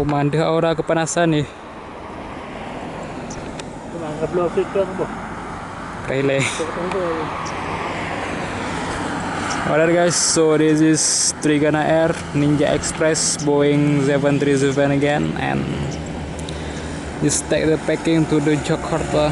Oh, mandeh aura kepanasan nih. Nggak belum fikir boh. Kaile. Tunggu. Alright guys, so this is Trigana Air Ninja Express Boeing 737 again, and just take the packing to the Jakarta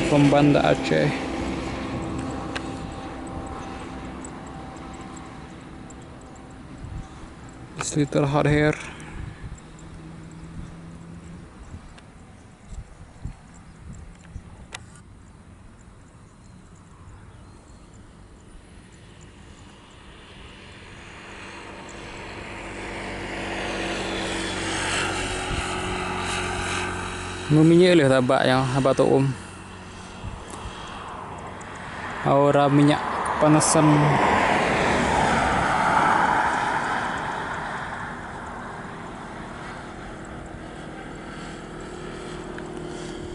from Banda Aceh. It's little hot here. Minyak leh tabak yang habak tu aura minyak panasan.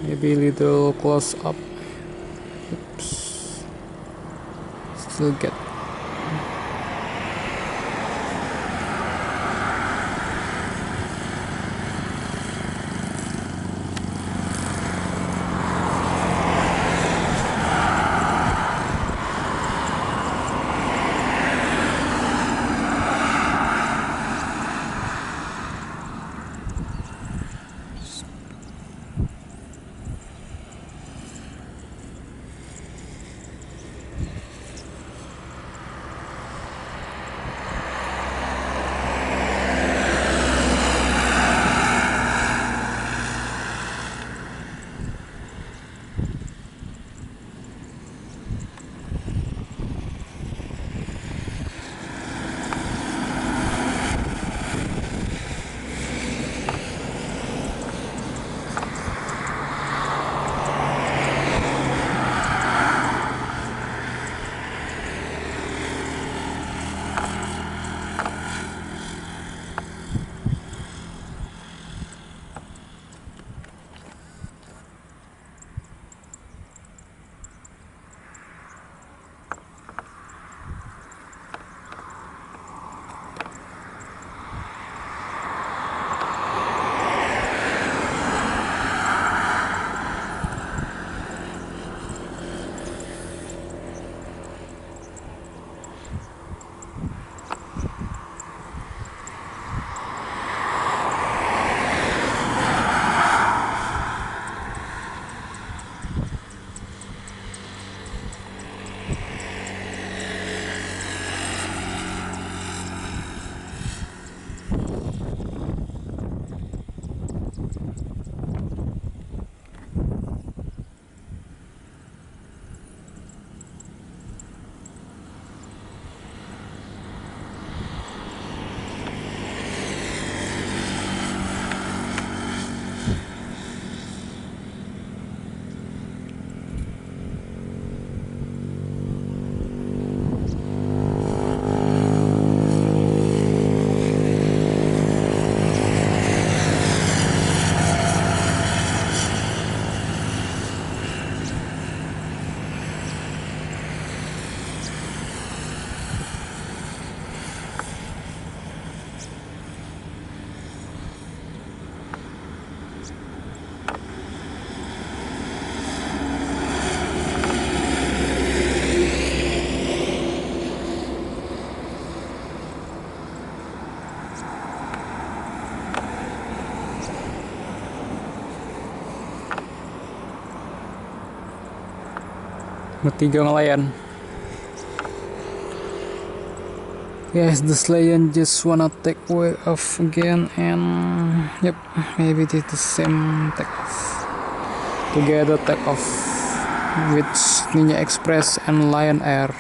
Maybe little close up. Oops. Still get. Bertiga ngelayan. Yes, this lion just wanna take way off again, and yep, maybe it is the same take off. Together take off with Ninja Express and Lion Air.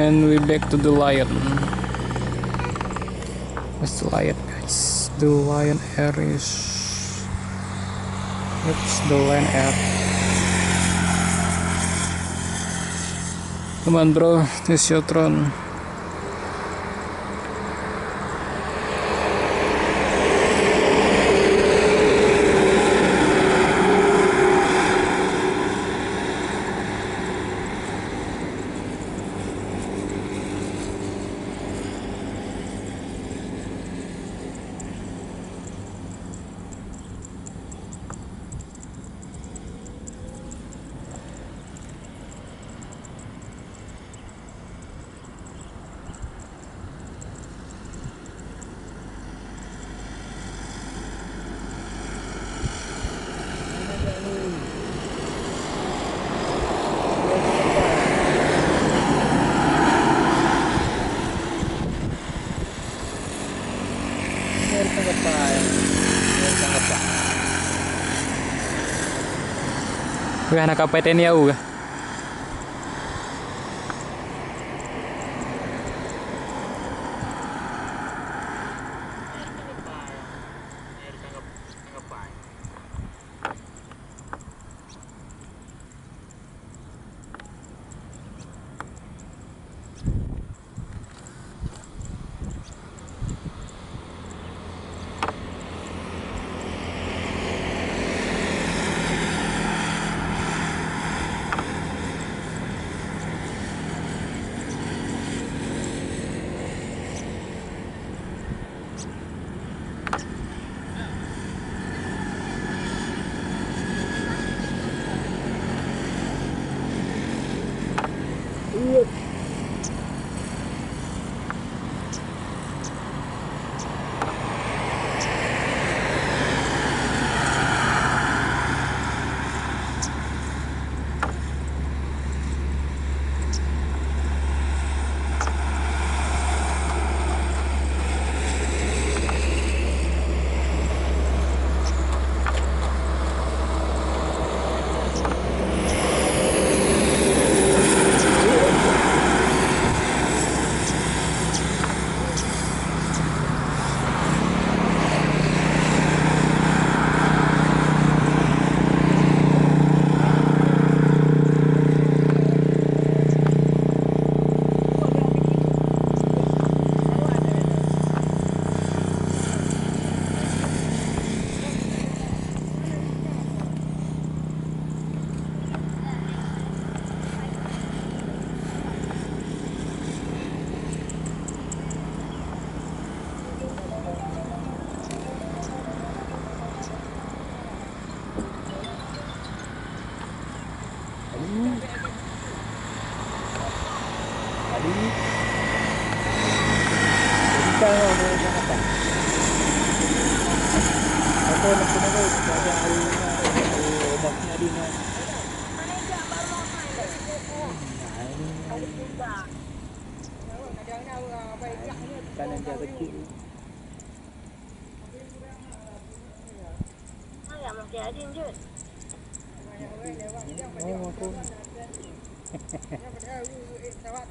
And we back to the lion. Where's the lion, guys? The lion air is... It's the lion air. Come on bro, this is your turn. Wih, anak kapten ya uga.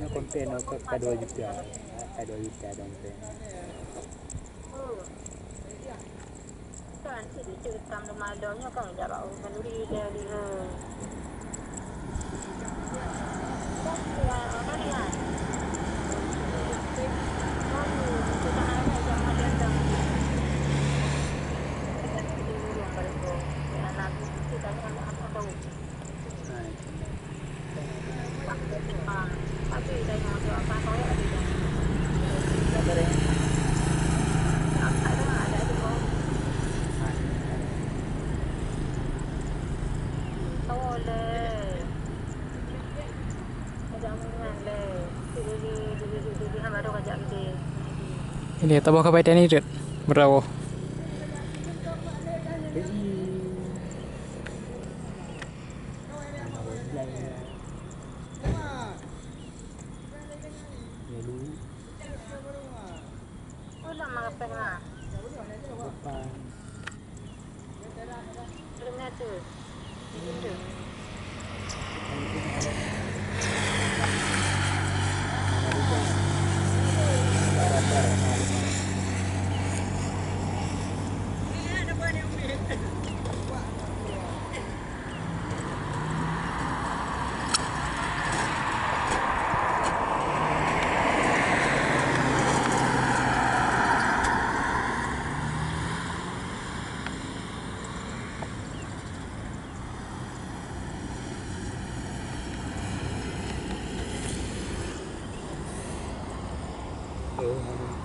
Nó konten nó ke 2 juta. Ke 2 juta dong teh. Kan sih cerita Ramadannya kan jarak kenduri dari Ini tabung kapten ini red berapa? Oh,